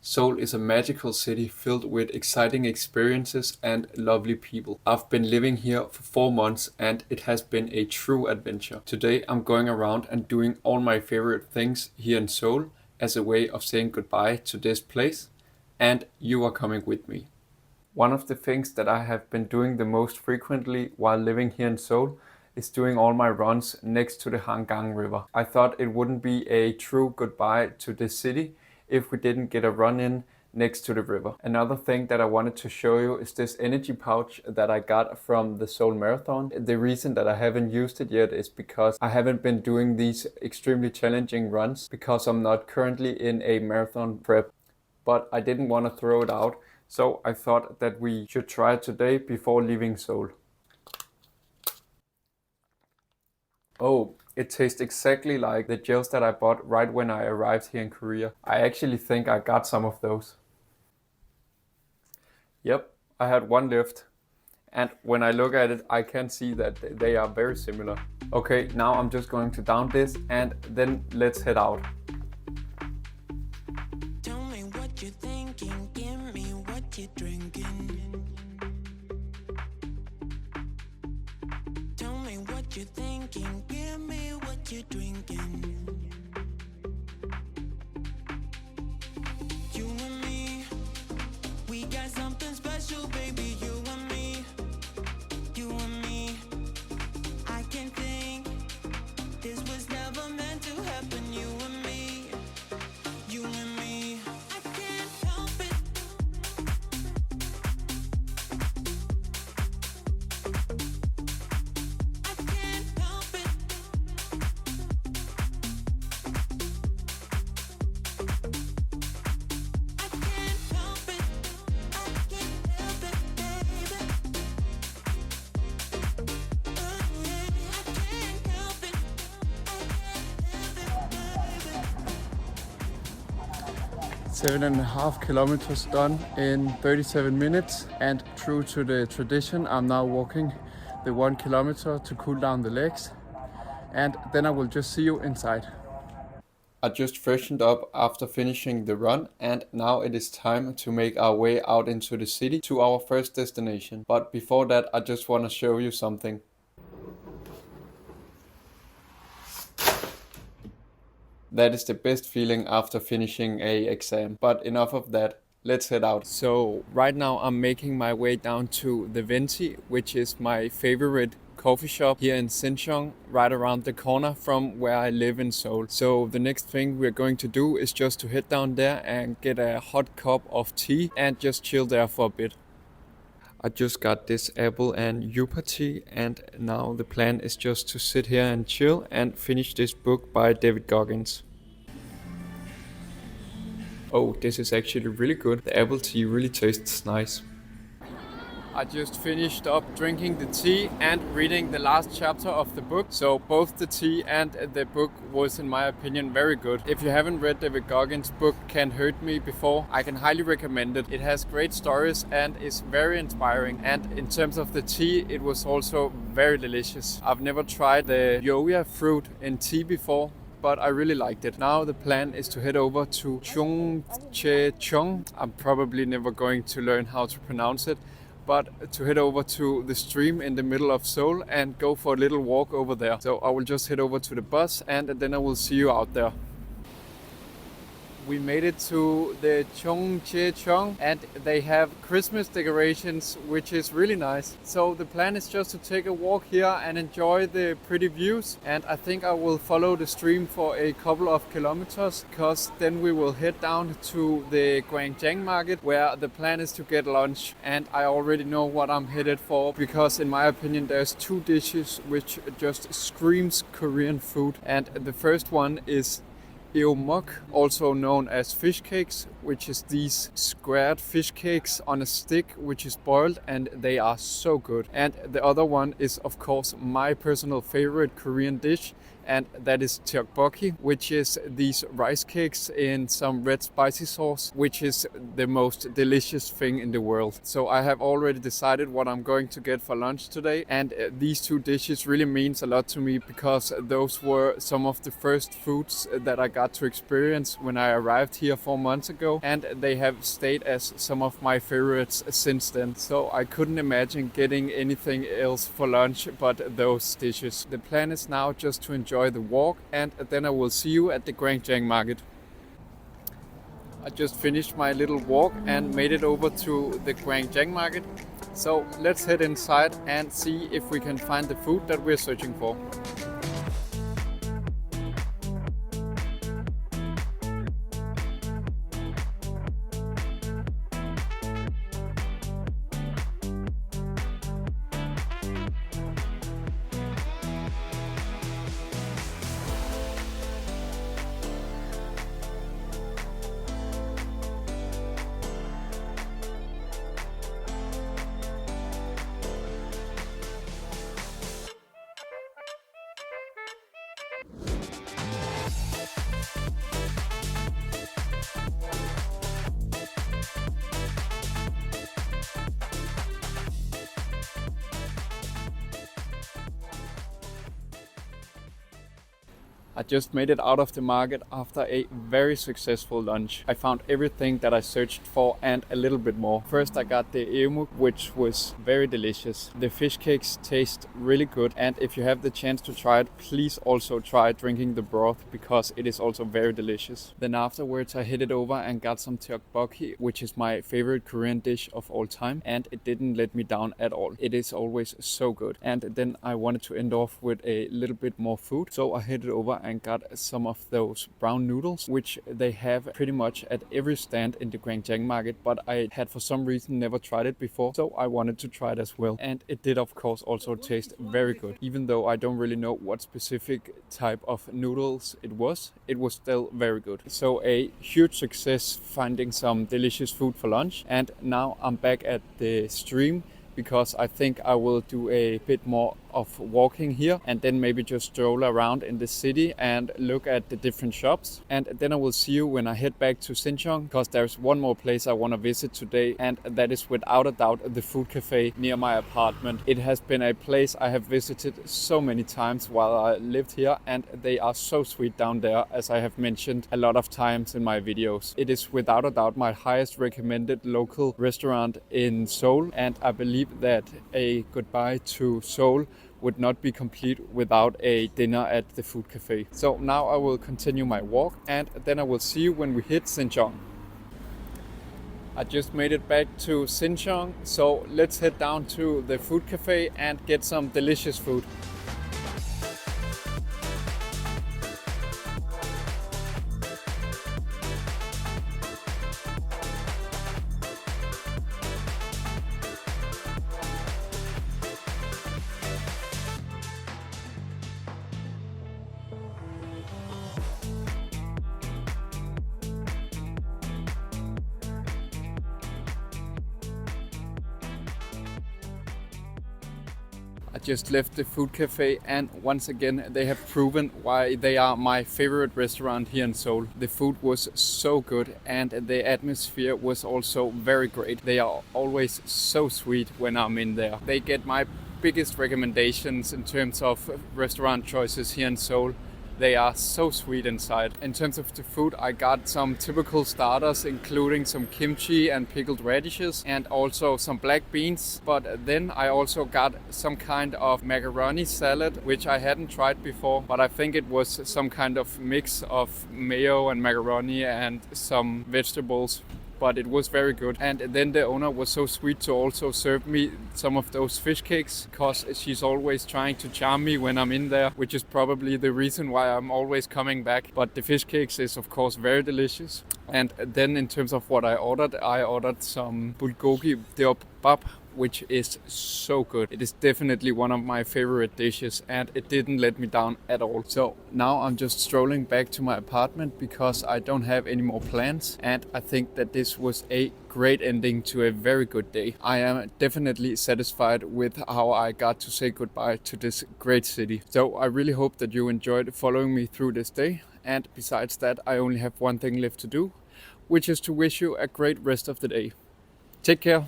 Seoul is a magical city filled with exciting experiences and lovely people. I've been living here for 4 months and it has been a true adventure. Today I'm going around and doing all my favorite things here in Seoul as a way of saying goodbye to this place, and you are coming with me. One of the things that I have been doing the most frequently while living here in Seoul is doing all my runs next to the Hangang River. I thought it wouldn't be a true goodbye to this city if we didn't get a run in next to the river. Another thing that I wanted to show you is this energy pouch that I got from the Seoul Marathon. The reason that I haven't used it yet is because I haven't been doing these extremely challenging runs because I'm not currently in a marathon prep, but I didn't want to throw it out. So I thought that we should try it today before leaving Seoul. Oh, it tastes exactly like the gels that I bought right when I arrived here in Korea. I actually think I got some of those. Yep, I had one left. And when I look at it, I can see that they are very similar. Okay, now I'm just going to down this and then let's head out. Tell me what you're thinking, give me what you're drinking. Tell me what you're thinking, give me what you're drinking. You and me, we got something special, baby. You and me, you and me. I can think this was never meant to happen. You and me, you and me. I can't help it. I can't help it. I can't help it. I can't help it, baby. I can't help it. 7.5 kilometers done in 37 minutes, and true to the tradition, I'm now walking the 1 kilometer to cool down the legs, and then I will just see you inside. I just freshened up after finishing the run, and now it is time to make our way out into the city to our first destination. But before that, I just want to show you something. That is the best feeling after finishing a exam. But enough of that, let's head out. So right now I'm making my way down to the Venti, which is my favorite coffee shop here in Cheonggyecheon, right around the corner from where I live in Seoul. So the next thing we're going to do is just to head down there and get a hot cup of tea and just chill there for a bit. I just got this apple and yupa tea, and now the plan is just to sit here and chill and finish this book by David Goggins. Oh, this is actually really good. The apple tea really tastes nice. I just finished up drinking the tea and reading the last chapter of the book. So both the tea and the book was, in my opinion, very good. If you haven't read David Goggins' book Can't Hurt Me before, I can highly recommend it. It has great stories and is very inspiring. And in terms of the tea, it was also very delicious. I've never tried the yoya fruit in tea before, but I really liked it. Now the plan is to head over to Cheonggyecheon. I'm probably never going to learn how to pronounce it, but to head over to the stream in the middle of Seoul and go for a little walk over there. So I will just head over to the bus and then I will see you out there. We made it to the Cheonggyecheon and they have Christmas decorations, which is really nice. So the plan is just to take a walk here and enjoy the pretty views. And I think I will follow the stream for a couple of kilometers, because then we will head down to the Gwangjang market where the plan is to get lunch. And I already know what I'm headed for, because in my opinion there's two dishes which just screams Korean food. And the first one is eomok, also known as fish cakes, which is these squared fish cakes on a stick which is boiled, and they are so good. And the other one is of course my personal favorite Korean dish, and that is tteokbokki, which is these rice cakes in some red spicy sauce, which is the most delicious thing in the world. So I have already decided what I'm going to get for lunch today, and these two dishes really means a lot to me, because those were some of the first foods that I got to experience when I arrived here 4 months ago. ago, and they have stayed as some of my favorites since then. So I couldn't imagine getting anything else for lunch but those dishes. The plan is now just to enjoy the walk, and then I will see you at the Gwangjang market. I just finished my little walk and made it over to the Gwangjang market. So let's head inside and see if we can find the food that we're searching for. I just made it out of the market after a very successful lunch. I found everything that I searched for and a little bit more. First I got the eumuk, which was very delicious. The fish cakes taste really good, and if you have the chance to try it, please also try drinking the broth because it is also very delicious. Then afterwards I headed over and got some tteokbokki, which is my favorite Korean dish of all time, and it didn't let me down at all. It is always so good. And then I wanted to end off with a little bit more food, so I headed over and got some of those brown noodles, which they have pretty much at every stand in the Gwangjang market, but I had for some reason never tried it before, so I wanted to try it as well. And it did of course also taste very good. Even though I don't really know what specific type of noodles it was still very good. So a huge success finding some delicious food for lunch, and now I'm back at the stream because I think I will do a bit more of walking here and then maybe just stroll around in the city and look at the different shops. And then I will see you when I head back to Cheonggyecheon, because there's one more place I want to visit today, and that is without a doubt the food cafe near my apartment. It has been a place I have visited so many times while I lived here, and they are so sweet down there, as I have mentioned a lot of times in my videos. It is without a doubt my highest recommended local restaurant in Seoul, and I believe that a goodbye to Seoul would not be complete without a dinner at the food cafe. So now I will continue my walk, and then I will see you when we hit Cheonggyecheon. I just made it back to Cheonggyecheon, so let's head down to the food cafe and get some delicious food. I just left the food cafe, and once again they have proven why they are my favorite restaurant here in Seoul. The food was so good and the atmosphere was also very great. They are always so sweet when I'm in there. They get my biggest recommendations in terms of restaurant choices here in Seoul. They are so sweet inside. In terms of the food, I got some typical starters, including some kimchi and pickled radishes, and also some black beans. But then I also got some kind of macaroni salad, which I hadn't tried before, but I think it was some kind of mix of mayo and macaroni and some vegetables. But it was very good. And then the owner was so sweet to also serve me some of those fish cakes, because she's always trying to charm me when I'm in there, which is probably the reason why I'm always coming back. But the fish cakes is of course very delicious. And then in terms of what I ordered some bulgogi deobbap, which is so good. It is definitely one of my favorite dishes, and it didn't let me down at all. So now I'm just strolling back to my apartment because I don't have any more plans, and I think that this was a great ending to a very good day. I am definitely satisfied with how I got to say goodbye to this great city. So I really hope that you enjoyed following me through this day, and besides that I only have one thing left to do, which is to wish you a great rest of the day. Take care.